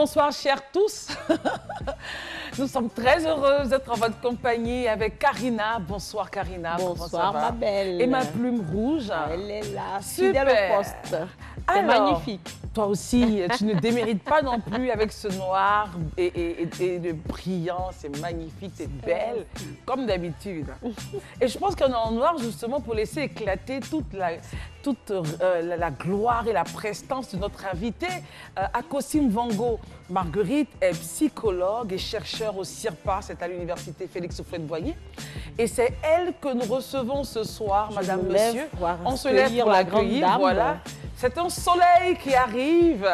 bonsoir, chers tous. Nous sommes très heureuses d'être en votre compagnie avec Karina. Bonsoir, Karina. Bonsoir, ma belle. Et ma plume rouge. Elle est là, Super. fidèle au poste. C'est magnifique. Toi aussi, tu ne démérites pas non plus avec ce noir et le brillant. C'est magnifique, c'est belle, comme d'habitude. Et je pense qu'on est en noir justement pour laisser éclater toute la gloire et la prestance de notre invitée, Akosi Mvango. Marguerite est psychologue et chercheur au CIRPA, c'est à l'université Félix Houphouët-Boigny. Et c'est elle que nous recevons ce soir, madame, monsieur. On se lève pour l'accueillir, voilà. C'est un soleil qui arrive.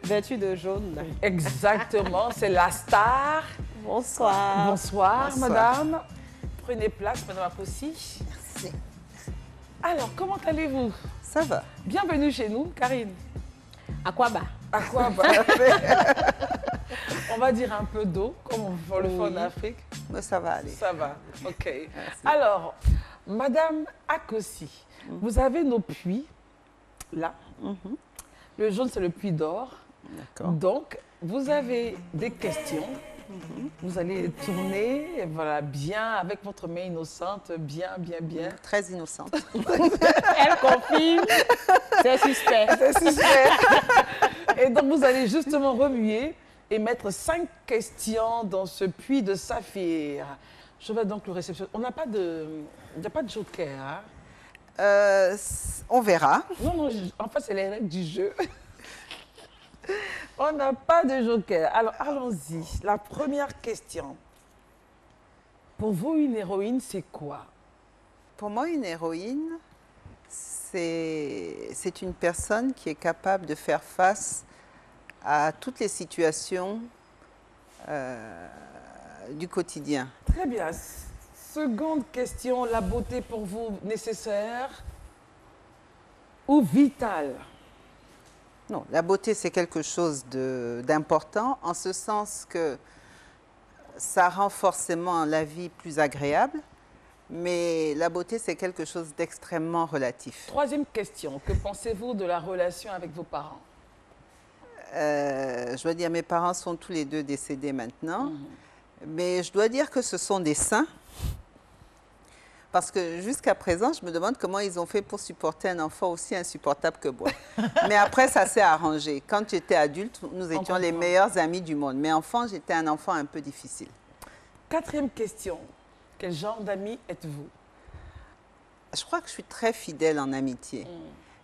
Vêtu de jaune. Exactement, c'est la star. Bonsoir. Bonsoir, madame. Prenez place, madame Akosi. Merci. Alors, comment allez-vous? Ça va. Bienvenue chez nous, Karine. À quoi bas? À quoi bas? On va dire un peu d'eau, comme on le fait en Afrique. Mais ça va aller. Ça va, ok. Merci. Alors, madame Akosi, vous avez nos puits, là. Le jaune, c'est le puits d'or. D'accord. Donc, vous avez des questions. Vous allez les tourner, voilà, bien, avec votre main innocente, bien. Très innocente. Elle confirme. C'est suspect. C'est suspect. Et donc, vous allez justement remuer et mettre 5 questions dans ce puits de saphir. Je vais donc le réceptionner. On n'a pas de... Il n'y a pas de joker, hein? On verra. Non, en fait, c'est les règles du jeu. On n'a pas de joker. Alors, allons-y. La première question. Pour vous, une héroïne, c'est quoi? Pour moi, une héroïne, c'est une personne qui est capable de faire face à toutes les situations du quotidien. Très bien. Seconde question. La beauté pour vous, nécessaire ou vitale? Non, la beauté, c'est quelque chose d'important, en ce sens que ça rend forcément la vie plus agréable, mais la beauté, c'est quelque chose d'extrêmement relatif. Troisième question. Que pensez-vous de la relation avec vos parents? Je dois dire, mes parents sont tous les deux décédés maintenant, mais je dois dire que ce sont des saints. Parce que jusqu'à présent, je me demande comment ils ont fait pour supporter un enfant aussi insupportable que moi. Mais après, ça s'est arrangé. Quand j'étais adulte, nous étions les meilleurs amis du monde. Mais enfant, j'étais un enfant un peu difficile. Quatrième question. Quel genre d'ami êtes-vous? Je crois que je suis très fidèle en amitié.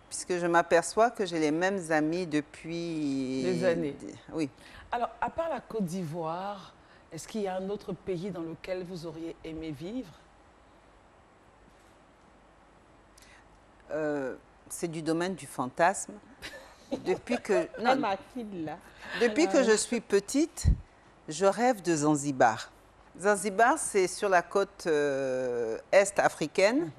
Puisque je m'aperçois que j'ai les mêmes amis depuis... Des années. Oui. Alors, à part la Côte d'Ivoire, est-ce qu'il y a un autre pays dans lequel vous auriez aimé vivre? C'est du domaine du fantasme. Depuis que, Depuis que je suis petite, je rêve de Zanzibar. Zanzibar, c'est sur la côte est africaine.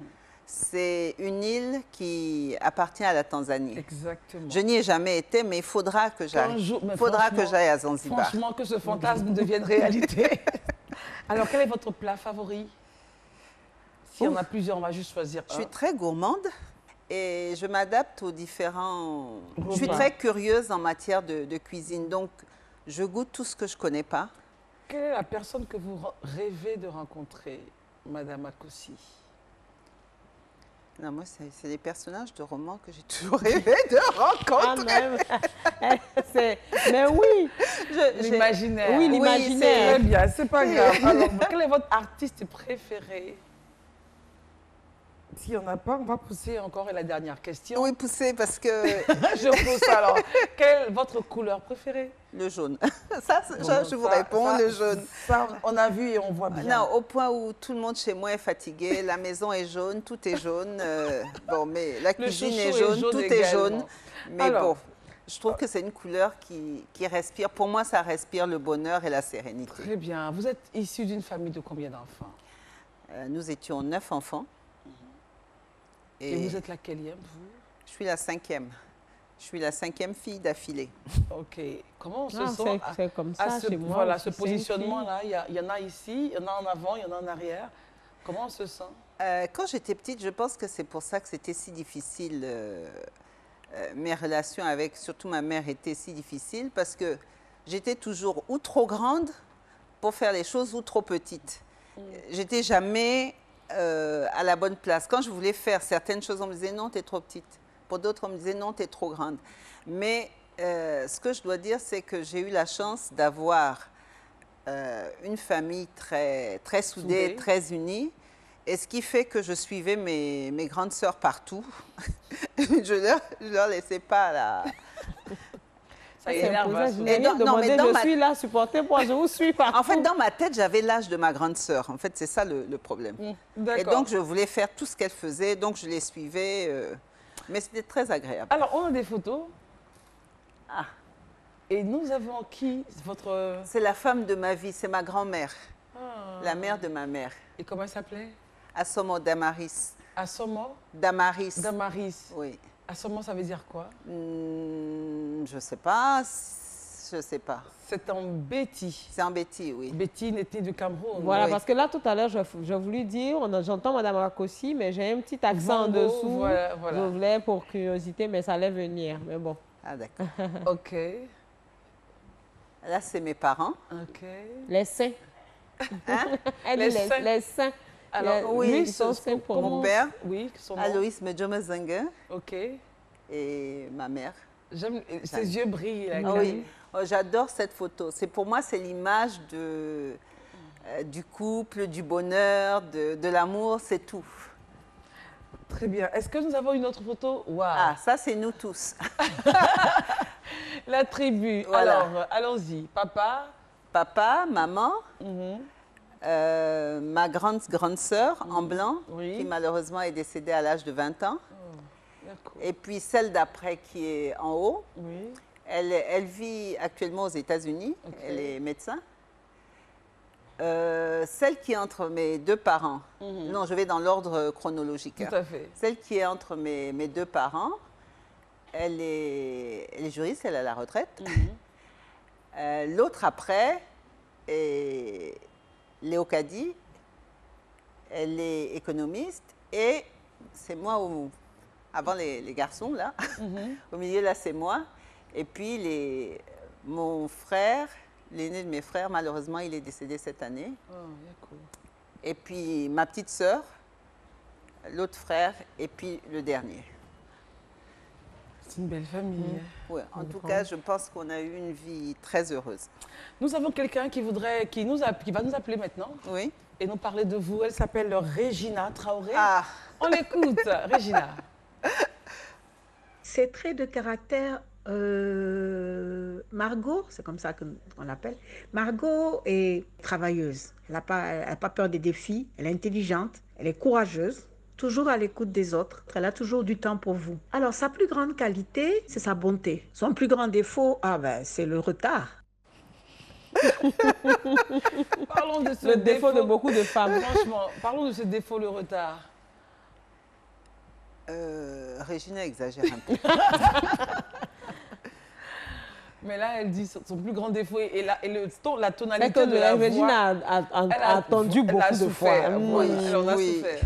C'est une île qui appartient à la Tanzanie. Exactement. Je n'y ai jamais été, mais il faudra que j'aille. Il faudra que j'aille à Zanzibar. Franchement, que ce fantasme devienne réalité. Alors, quel est votre plat favori? S'il y en a plusieurs, on va juste choisir un. Je suis très gourmande et je m'adapte aux différents... Repas. Je suis très curieuse en matière de cuisine, donc je goûte tout ce que je ne connais pas. Quelle est la personne que vous rêvez de rencontrer, madame Akosi? Non, moi, c'est des personnages de romans que j'ai toujours rêvé de rencontrer. Mais oui. L'imaginaire. Oui, l'imaginaire. Très bien, c'est pas grave. Alors, quel est votre artiste préféré? S'il n'y en a pas, on va pousser encore la dernière question. Oui, pousser parce que... Je pousse alors. Quelle est votre couleur préférée? Le jaune. Ça, je vous réponds, le jaune. Ça, on a vu et on voit bien. Non, au point où tout le monde chez moi est fatigué, la maison est jaune, tout est jaune. Bon, mais la cuisine est jaune, tout est jaune. Mais alors, bon, je trouve que c'est une couleur qui respire. Pour moi, ça respire le bonheur et la sérénité. Très bien. Vous êtes issu d'une famille de combien d'enfants? Nous étions 9 enfants. Et vous êtes la quatrième, vous? Je suis la 5e. Je suis la 5e fille d'affilée. OK. Comment on se Non, sent c'est comme ça chez moi voilà, aussi, ce positionnement-là? Il y en a ici, il y en a en avant, il y en a en arrière. Comment on se sent? Quand j'étais petite, je pense que c'est pour ça que c'était si difficile. Mes relations avec, surtout ma mère, étaient si difficiles parce que j'étais toujours ou trop grande pour faire les choses ou trop petite. J'étais jamais à la bonne place. Quand je voulais faire certaines choses, on me disait non, tu es trop petite. Pour d'autres, on me disait non, tu es trop grande. Mais ce que je dois dire, c'est que j'ai eu la chance d'avoir une famille très, très soudée, très unie. Et ce qui fait que je suivais mes grandes sœurs partout. je leur laissais pas la... Ça énerve. Je suis là, supportez-moi, je vous suis partout. En fait, dans ma tête, j'avais l'âge de ma grande sœur. En fait, c'est ça le problème. Et donc, je voulais faire tout ce qu'elle faisait, donc je les suivais. Mais c'était très agréable. Alors, on a des photos. Ah. Et nous avons qui, votre... C'est la femme de ma vie, c'est ma grand-mère. La mère de ma mère. Et comment elle s'appelait? Assomo Damaris. Assomo? Damaris. Damaris. Oui. Assomo, ça veut dire quoi? Je sais pas. Je sais pas. C'est en Betty. C'est en Betty, oui. Betty née du Cameroun. Voilà, oui. parce que là, tout à l'heure, je voulais dire, j'entends Madame Rakossi, mais j'ai un petit accent en dessous. Voilà. Je voulais pour curiosité, mais ça allait venir. Mais bon. Ah, d'accord. OK. Là, c'est mes parents. OK. Les saints. Hein? Elle dit les saints. Alors, oui, ils sont saints pour mon père, oui, son nom. Aloïs Medjomazanga, OK. et ma mère. J'aime, ses yeux brillent. Là, Oui, oh, j'adore cette photo. Pour moi, c'est l'image du couple, du bonheur, de l'amour, c'est tout. Très bien. Est-ce que nous avons une autre photo? Wow. Ah, ça, c'est nous tous. La tribu. Voilà. Alors, allons-y. Papa. Papa, maman, ma grande sœur en blanc, Oui. qui malheureusement est décédée à l'âge de 20 ans. D'accord. Et puis celle d'après qui est en haut. Oui. Elle vit actuellement aux États-Unis. Ok. Elle est médecin. Celle qui est entre mes deux parents. Non, je vais dans l'ordre chronologique. Tout à fait. Celle qui est entre mes deux parents, elle est juriste, elle est à la retraite. L'autre après est Léo Kadi. Elle est économiste. Et c'est moi, avant les garçons, là. Au milieu, là, c'est moi. Et puis, mon frère, l'aîné de mes frères, malheureusement, il est décédé cette année. Oh, d'accord. Et puis, ma petite sœur, l'autre frère, et puis le dernier. C'est une belle famille. Ouais, en tout cas, je pense qu'on a eu une vie très heureuse. Nous avons quelqu'un qui va nous appeler maintenant Oui. et nous parler de vous. Elle s'appelle Regina Traoré. Ah, On l'écoute, Regina. Ses traits de caractère, Margot, c'est comme ça qu'on l'appelle. Margot est travailleuse. Elle n'a pas peur des défis. Elle est intelligente. Elle est courageuse. Toujours à l'écoute des autres. Elle a toujours du temps pour vous. Alors, sa plus grande qualité, c'est sa bonté. Son plus grand défaut, c'est le retard. Parlons de ce Le défaut de beaucoup de femmes. Franchement, parlons de ce défaut, le retard. Regina exagère un peu. Mais là, elle dit son plus grand défaut et la tonalité de la voix. Regina a attendu beaucoup de fois. Oui, elle en a souffert.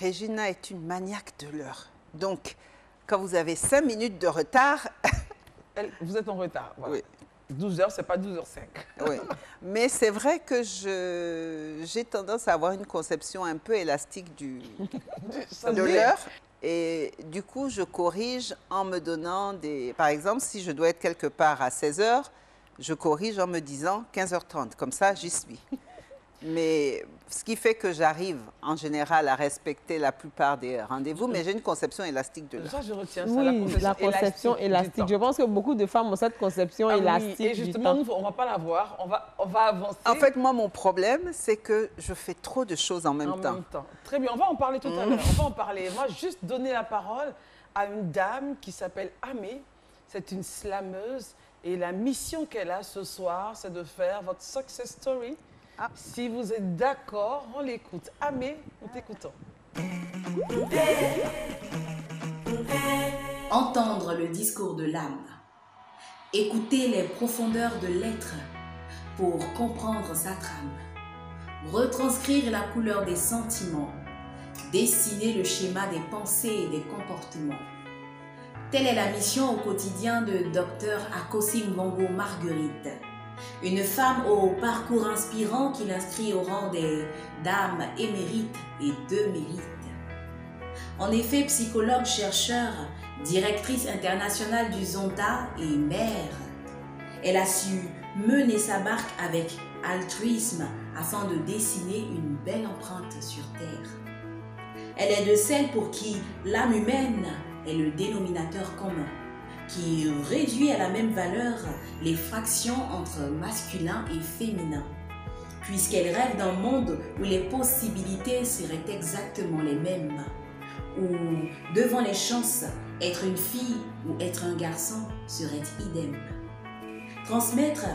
Regina est une maniaque de l'heure. Donc, quand vous avez 5 minutes de retard... Vous êtes en retard. Voilà. Oui. 12h, c'est pas 12h05. Oui. Mais c'est vrai que j'ai tendance à avoir une conception un peu élastique de l'heure. Et du coup, je corrige en me donnant des... Par exemple, si je dois être quelque part à 16h, je corrige en me disant 15h30. Comme ça, j'y suis. Mais ce qui fait que j'arrive en général à respecter la plupart des rendez-vous, mais j'ai une conception élastique de l'heure. Ça, je retiens ça, Oui, la conception élastique. Je pense que beaucoup de femmes ont cette conception élastique. Oui. Et justement, nous, on ne va pas la voir, on va avancer. En fait, moi, mon problème, c'est que je fais trop de choses en même temps. Très bien, on va en parler tout à l'heure. On va en parler. Moi, juste donner la parole à une dame qui s'appelle Amé. C'est une slameuse. Et la mission qu'elle a ce soir, c'est de faire votre success story. Si vous êtes d'accord, on l'écoute. Amé, nous t'écoutons. Entendre le discours de l'âme. Écouter les profondeurs de l'être pour comprendre sa trame. Retranscrire la couleur des sentiments. Dessiner le schéma des pensées et des comportements. Telle est la mission au quotidien de Dr Akossi Mbongo Marguerite, Une femme au parcours inspirant qui l'inscrit au rang des dames émérites et de mérite. En effet, psychologue, chercheur, directrice internationale du Zonta et mère, elle a su mener sa barque avec altruisme afin de dessiner une belle empreinte sur Terre. Elle est de celles pour qui l'âme humaine est le dénominateur commun, qui réduit à la même valeur les fractions entre masculin et féminin, puisqu'elle rêve d'un monde où les possibilités seraient exactement les mêmes, où devant les chances, être une fille ou être un garçon serait idem. Transmettre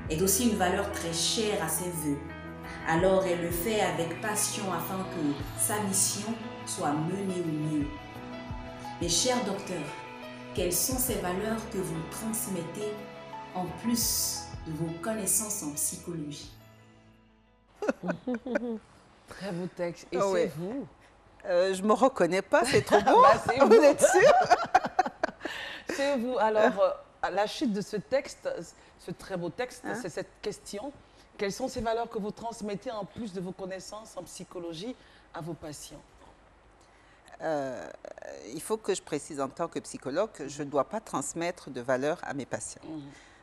est aussi une valeur très chère à ses voeux. Alors elle le fait avec passion afin que sa mission soit menée au mieux. Mes chers docteurs, quelles sont ces valeurs que vous transmettez en plus de vos connaissances en psychologie? Très beau texte. Et Ah c'est ouais. vous. Je me reconnais pas, c'est trop beau. Bah, c'est Vous êtes sûr? C'est vous. Alors, à la chute de ce texte, ce très beau texte, Hein? c'est cette question. Quelles sont ces valeurs que vous transmettez en plus de vos connaissances en psychologie à vos patients? Il faut que je précise en tant que psychologue que je ne dois pas transmettre de valeurs à mes patients.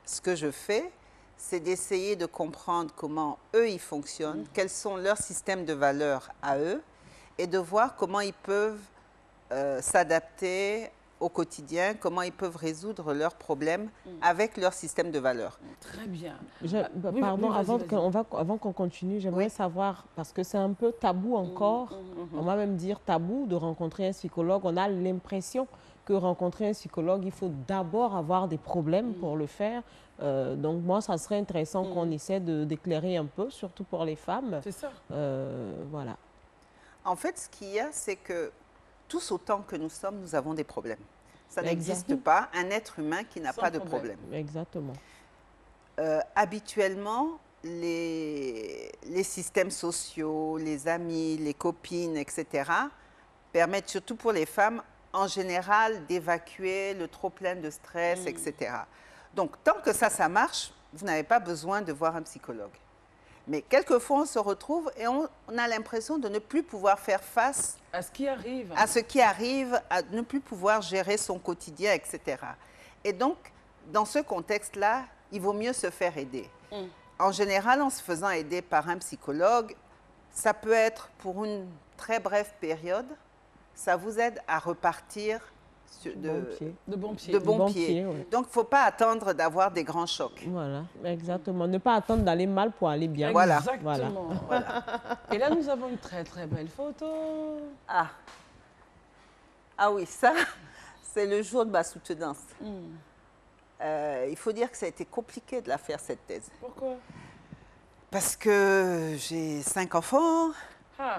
Ce que je fais, c'est d'essayer de comprendre comment eux, ils fonctionnent, quels sont leurs systèmes de valeurs à eux, et de voir comment ils peuvent s'adapter au quotidien, comment ils peuvent résoudre leurs problèmes avec leur système de valeurs. Très bien. Pardon, vas-y, avant vas-y. avant qu'on continue, j'aimerais Oui. savoir, parce que c'est un peu tabou encore, on va même dire tabou de rencontrer un psychologue. On a l'impression que rencontrer un psychologue, il faut d'abord avoir des problèmes pour le faire. Donc moi, ça serait intéressant qu'on essaie d'éclairer un peu, surtout pour les femmes. C'est ça. Voilà. En fait, ce qu'il y a, c'est que tous autant que nous sommes, nous avons des problèmes. Ça Exact. n'existe pas un être humain qui n'a Sans pas de problème. problème. Exactement. Habituellement, les systèmes sociaux, les amis, les copines, etc., permettent surtout pour les femmes, en général, d'évacuer le trop-plein de stress, etc. Donc, tant que ça marche, vous n'avez pas besoin de voir un psychologue. Mais quelquefois, on se retrouve et on a l'impression de ne plus pouvoir faire face À ce qui arrive. à ce qui arrive, à ne plus pouvoir gérer son quotidien, etc. Et donc, dans ce contexte-là, il vaut mieux se faire aider. En général, en se faisant aider par un psychologue, ça peut être pour une très brève période, ça vous aide à repartir Bon pied. De bon pied. de bon Bon pied. pied, oui. Donc, il ne faut pas attendre d'avoir des grands chocs. Voilà, exactement. Ne pas attendre d'aller mal pour aller bien. Voilà. Exactement. Voilà. Et là, nous avons une très, très belle photo. Ah, ah oui, ça, c'est le jour de ma soutenance. Il faut dire que ça a été compliqué de la faire, cette thèse. Pourquoi? Parce que j'ai 5 enfants, Ah,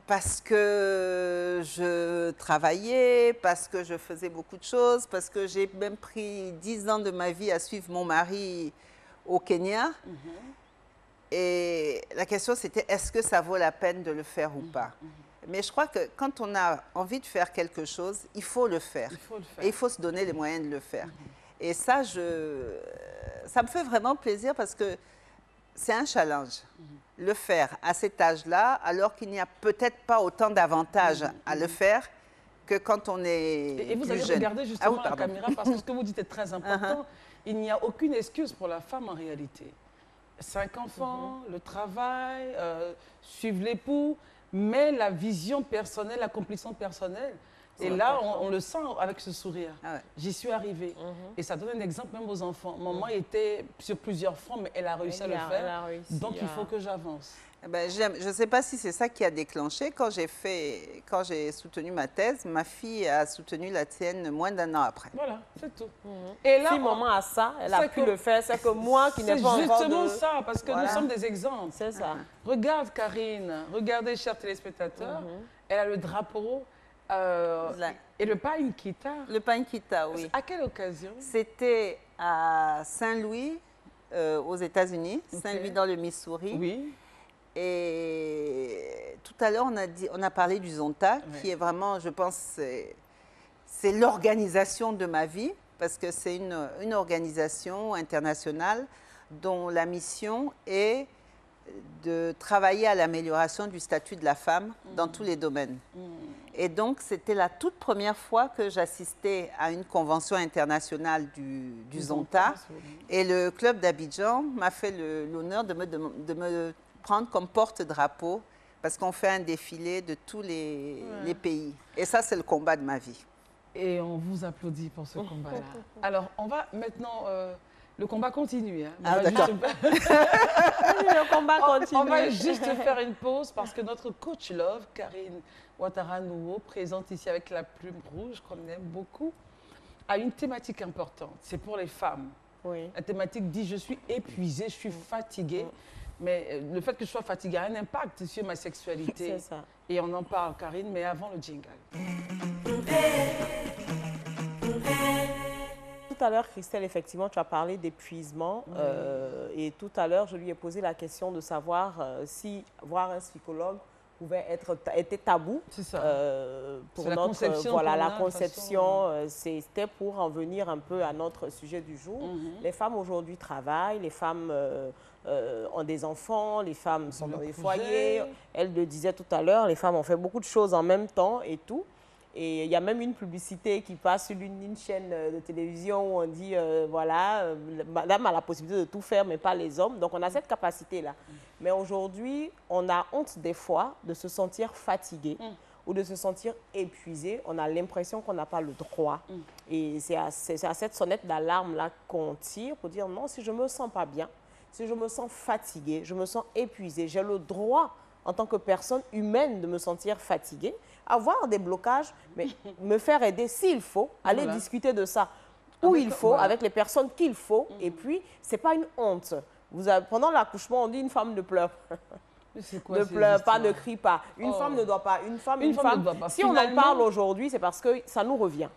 parce que je travaillais, parce que je faisais beaucoup de choses, parce que j'ai même pris 10 ans de ma vie à suivre mon mari au Kenya. Et la question, c'était est-ce que ça vaut la peine de le faire ou pas? Mais je crois que quand on a envie de faire quelque chose, il faut le faire. il faut le faire. Et il faut se donner les moyens de le faire. Et ça, ça me fait vraiment plaisir parce que c'est un challenge. Le faire à cet âge-là, alors qu'il n'y a peut-être pas autant d'avantages à le faire que quand on est Et vous plus allez jeune. regarder justement Ah oui, la pardon. caméra parce que ce que vous dites est très important. Il n'y a aucune excuse pour la femme en réalité. 5 enfants, le travail, suivre l'époux, mais la vision personnelle, l'accomplissement personnel. Et là, on le sent avec ce sourire. Ah ouais. J'y suis arrivée. Et ça donne un exemple même aux enfants. Maman était sur plusieurs fronts, mais elle a réussi à le Elle faire. a réussi Donc, il à- faut que j'avance. Eh ben, je ne sais pas si c'est ça qui a déclenché. Quand j'ai soutenu ma thèse, ma fille a soutenu la tienne moins d'un an après. Voilà, c'est tout. Et là, Si maman a ça, elle a c'est pu que- le faire. C'est que moi qui n'ai c'est pas encore justement de... ça, parce que Voilà. nous sommes des exemples. C'est ça. Regarde Karine, regardez chers téléspectateurs, elle a le drapeau et le Païnkita. Le Pankita, oui. À quelle occasion? C'était à Saint-Louis, aux États-Unis, Saint-Louis dans le Missouri. Oui. Et tout à l'heure, on a parlé du Zonta, Ouais. qui est vraiment, je pense, c'est l'organisation de ma vie, parce que c'est une organisation internationale dont la mission est de travailler à l'amélioration du statut de la femme dans tous les domaines. Et donc, c'était la toute première fois que j'assistais à une convention internationale du Zonta. Et le club d'Abidjan m'a fait l'honneur de me prendre comme porte-drapeau parce qu'on fait un défilé de tous les pays. Et ça, c'est le combat de ma vie. Et on vous applaudit pour ce combat-là. Alors, on va maintenant... le combat continue. Hein. Ah, d'accord. Le combat continue. On va juste faire une pause parce que notre coach Love, Karine Ouattara-Nouveau, présente ici avec la plume rouge, qu'on aime beaucoup, a une thématique importante. C'est pour les femmes. Oui. La thématique dit « Je suis épuisée, je suis fatiguée ». Mais le fait que je sois fatiguée a un impact sur ma sexualité. C'est ça. Et on en parle, Karine, mais avant le jingle. Tout à l'heure, Christelle, effectivement, tu as parlé d'épuisement. Et tout à l'heure, je lui ai posé la question de savoir si voir un psychologue était tabou. C'est ça. Pour la notre conception voilà, la qu'on a, de conception, c'était pour en venir un peu à notre sujet du jour. Les femmes aujourd'hui travaillent, les femmes ont des enfants, les femmes sont dans des foyers. Elle le disait tout à l'heure, les femmes ont fait beaucoup de choses en même temps et tout. Et il y a même une publicité qui passe sur une chaîne de télévision où on dit, voilà, madame a la possibilité de tout faire, mais pas les hommes. Donc, on a cette capacité-là. Mais aujourd'hui, on a honte des fois de se sentir fatigué ou de se sentir épuisé. On a l'impression qu'on n'a pas le droit. Et c'est à cette sonnette d'alarme-là qu'on tire pour dire, non, si je ne me sens pas bien, si je me sens fatiguée, je me sens épuisée, j'ai le droit, en tant que personne humaine, de me sentir fatiguée, avoir des blocages, mais me faire aider s'il faut, aller discuter de ça où il faut, avec les personnes qu'il faut. Et puis, ce n'est pas une honte. Pendant l'accouchement, on dit une femme ne pleure. Quoi, ne pleure pas, ne crie pas. Une femme ne doit pas. Une femme ne doit pas. Si on en parle aujourd'hui, c'est parce que ça nous revient.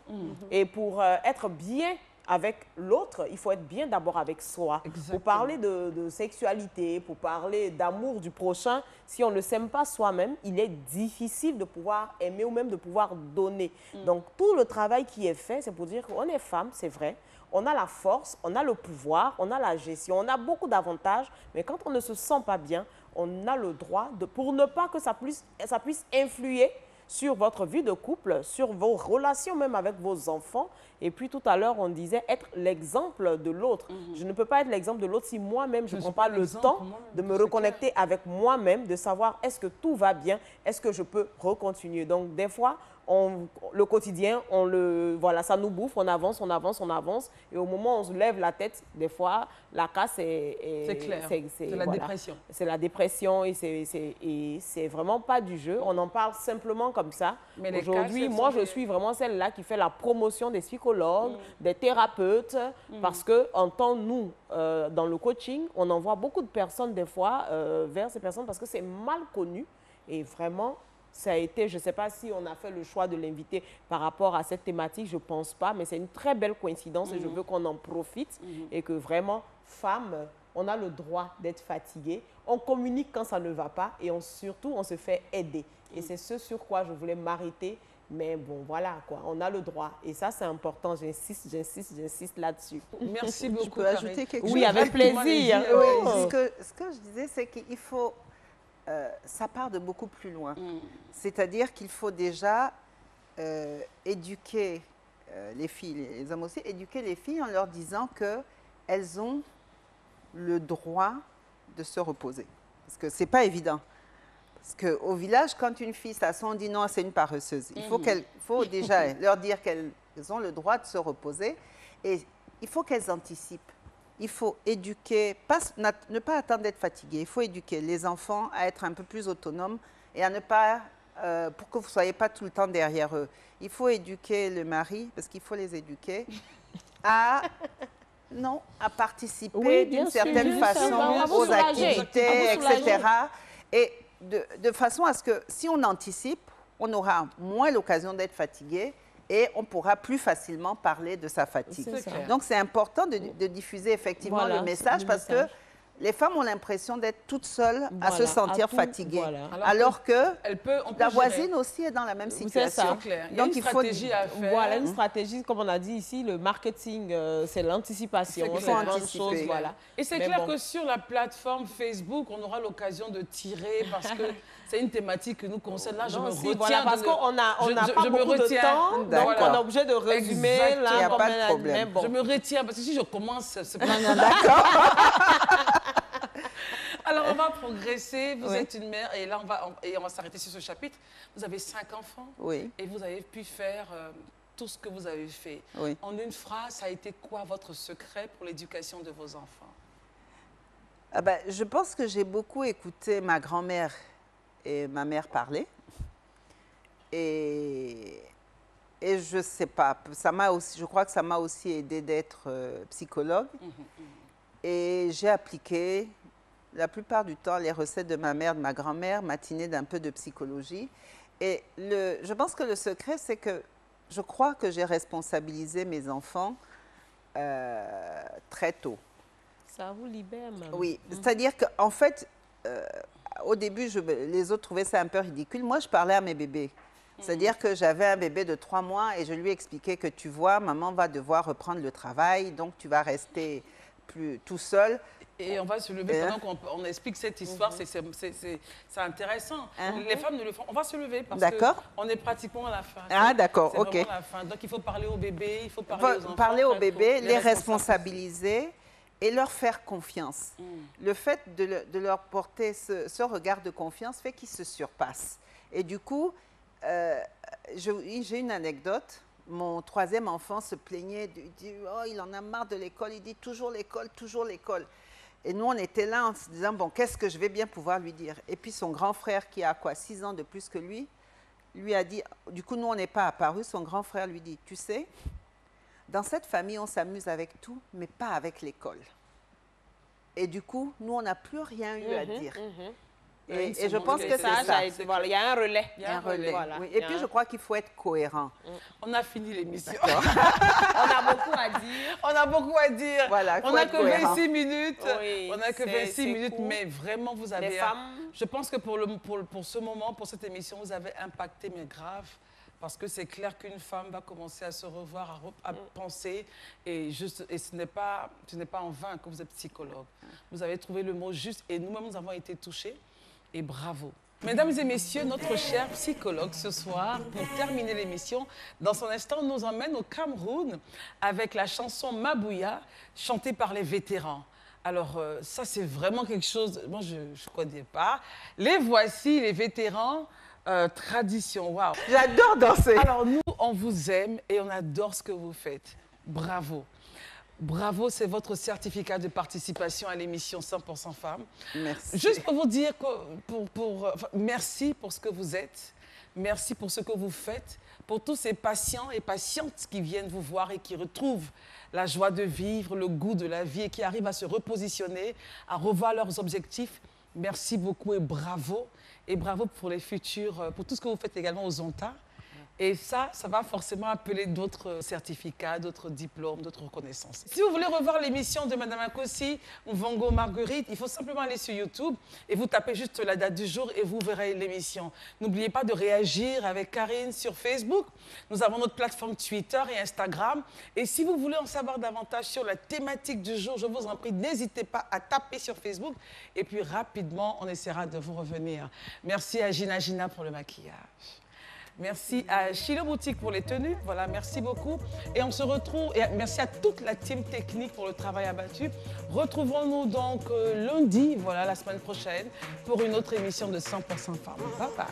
Et pour être bien avec l'autre, il faut être bien d'abord avec soi. Exactement. Pour parler de sexualité, pour parler d'amour du prochain, si on ne s'aime pas soi-même, il est difficile de pouvoir aimer ou même de pouvoir donner. Donc, tout le travail qui est fait, c'est pour dire qu'on est femme, c'est vrai. On a la force, on a le pouvoir, on a la gestion, on a beaucoup d'avantages. Mais quand on ne se sent pas bien, on a le droit, pour ne pas que ça puisse influer sur votre vie de couple, sur vos relations même avec vos enfants. Et puis tout à l'heure, on disait être l'exemple de l'autre. Je ne peux pas être l'exemple de l'autre si moi-même, je ne prends pas le temps de me reconnecter avec moi-même, de savoir est-ce que tout va bien, est-ce que je peux recontinuer. Donc des fois, le quotidien, voilà, ça nous bouffe, on avance, on avance, on avance. Et au moment où on se lève la tête, des fois, la casse c'est clair, c'est la dépression. C'est la dépression et c'est vraiment pas du jeu. On en parle simplement comme ça. Aujourd'hui, moi, je suis vraiment celle-là qui fait la promotion des psychologues, des thérapeutes, parce qu'en tant nous, dans le coaching, on envoie beaucoup de personnes, des fois, vers ces personnes parce que c'est mal connu. Et vraiment, ça a été, je ne sais pas si on a fait le choix de l'inviter par rapport à cette thématique, je ne pense pas, mais c'est une très belle coïncidence et je veux qu'on en profite et que vraiment, femmes, on a le droit d'être fatiguée, on communique quand ça ne va pas et surtout, on se fait aider. Et c'est ce sur quoi je voulais m'arrêter, mais bon, voilà, quoi, on a le droit. Et ça, c'est important, j'insiste là-dessus. Merci beaucoup, Je peux ajouter quelque chose? Oui, avec plaisir. Ce que je disais, c'est qu'il faut... ça part de beaucoup plus loin. C'est-à-dire qu'il faut déjà éduquer les filles, les hommes aussi, éduquer les filles en leur disant qu'elles ont le droit de se reposer. Parce que ce n'est pas évident. Parce qu'au village, quand une fille s'assoit, on dit non, c'est une paresseuse. Il faut déjà leur dire qu'elles ont le droit de se reposer et il faut qu'elles anticipent. Il faut éduquer, ne pas attendre d'être fatigué. Il faut éduquer les enfants à être un peu plus autonomes et à ne pas, pour que vous ne soyez pas tout le temps derrière eux. Il faut éduquer le mari, parce qu'il faut les éduquer, à participer d'une certaine façon aux activités, etc. Et de façon à ce que si on anticipe, on aura moins l'occasion d'être fatigué et on pourra plus facilement parler de sa fatigue. Donc, c'est important de diffuser effectivement le message parce que les femmes ont l'impression d'être toutes seules à se sentir fatiguées. Voilà. Alors que on peut la gérer. voisine aussi est dans la même situation. C'est clair. Il y a une stratégie à faire. Voilà, une stratégie, comme on a dit ici, le marketing, c'est l'anticipation. Il faut anticiper. Voilà. Et c'est clair que sur la plateforme Facebook, on aura l'occasion de tirer parce que c'est une thématique qui nous concerne. Là, je me retiens. Voilà, parce qu'on n'a pas beaucoup de temps, donc on est obligé de résumer. Exactement. Il n'y a pas de problème. Je me retiens parce que si je commence, c'est pas... D'accord. Alors, on va progresser. Vous êtes une mère et là, on va s'arrêter sur ce chapitre. Vous avez 5 enfants. Oui. Et vous avez pu faire tout ce que vous avez fait. Oui. En une phrase, ça a été quoi votre secret pour l'éducation de vos enfants? Je pense que j'ai beaucoup écouté ma grand-mère et ma mère parler. Et je ne sais pas, je crois que ça m'a aussi aidé d'être psychologue. Et j'ai appliqué la plupart du temps les recettes de ma mère, de ma grand-mère, matinée d'un peu de psychologie. Et je pense que le secret, c'est que je crois que j'ai responsabilisé mes enfants très tôt. Ça vous libère, même. Oui, c'est-à-dire qu'en fait, au début, les autres trouvaient ça un peu ridicule. Moi, je parlais à mes bébés. C'est-à-dire que j'avais un bébé de 3 mois et je lui expliquais que tu vois, maman va devoir reprendre le travail, donc tu vas rester tout seul. Et on va se lever pendant qu'on explique cette histoire, c'est intéressant. Les femmes ne le font. On va se lever parce qu'on est pratiquement à la fin. Ah, d'accord, ok. C'est vraiment la fin. Donc il faut parler aux bébés, il faut parler aux enfants. Parler aux bébés, les responsabiliser et leur faire confiance. Le fait de leur porter ce regard de confiance fait qu'ils se surpassent. Et du coup, j'ai une anecdote. Mon 3e enfant se plaignait, il dit « Oh, il en a marre de l'école. » Il dit « Toujours l'école, toujours l'école. » Et nous, on était là en se disant « Bon, qu'est-ce que je vais bien pouvoir lui dire ?» Et puis son grand frère, qui a 6 ans de plus que lui a dit, du coup, nous, on n'est pas apparus. Son grand frère lui dit « Tu sais, dans cette famille, on s'amuse avec tout, mais pas avec l'école. » Et du coup, nous, on n'a plus rien eu à dire. Et je pense que c'est ça. Voilà, il y a un relais. Il y a un relais. Voilà. Oui. Et puis, je crois qu'il faut être cohérent. On a fini l'émission. On a beaucoup à dire. On a beaucoup à dire. Voilà, on n'a que 26 minutes. Oui, on n'a que 26 minutes, court. mais vraiment, vous avez... Les femmes... Je pense que pour ce moment, pour cette émission, vous avez impacté, mais grave. Parce que c'est clair qu'une femme va commencer à se revoir, à penser. Et ce n'est pas en vain que vous êtes psychologue. Vous avez trouvé le mot juste et nous-mêmes, nous avons été touchés. Et bravo. Mesdames et messieurs, notre cher psychologue ce soir, pour terminer l'émission, dans son instant, nous emmène au Cameroun avec la chanson Mabouya, chantée par les vétérans. Alors, ça, c'est vraiment quelque chose... Moi, je ne connais pas. Les voici, les vétérans, tradition. Waouh. J'adore danser. Alors, nous, on vous aime et on adore ce que vous faites. Bravo. Bravo, c'est votre certificat de participation à l'émission 100% Femmes. Merci. Juste pour vous dire que merci pour ce que vous êtes, merci pour ce que vous faites, pour tous ces patients et patientes qui viennent vous voir et qui retrouvent la joie de vivre, le goût de la vie et qui arrivent à se repositionner, à revoir leurs objectifs. Merci beaucoup et bravo. Et bravo pour les futurs, pour tout ce que vous faites également aux ONTA. Et ça va forcément appeler d'autres certificats, d'autres diplômes, d'autres reconnaissances. Si vous voulez revoir l'émission de Madame Akosi, Mvongo Marguerite, il faut simplement aller sur YouTube et vous tapez juste la date du jour et vous verrez l'émission. N'oubliez pas de réagir avec Karine sur Facebook. Nous avons notre plateforme Twitter et Instagram. Et si vous voulez en savoir davantage sur la thématique du jour, je vous en prie, n'hésitez pas à taper sur Facebook. Et puis rapidement, on essaiera de vous revenir. Merci à Gina pour le maquillage. Merci à Chilo Boutique pour les tenues. Voilà, merci beaucoup. Et on se retrouve, et merci à toute la team technique pour le travail abattu. Retrouvons-nous donc lundi, voilà, la semaine prochaine, pour une autre émission de 100% Femmes. Bye bye.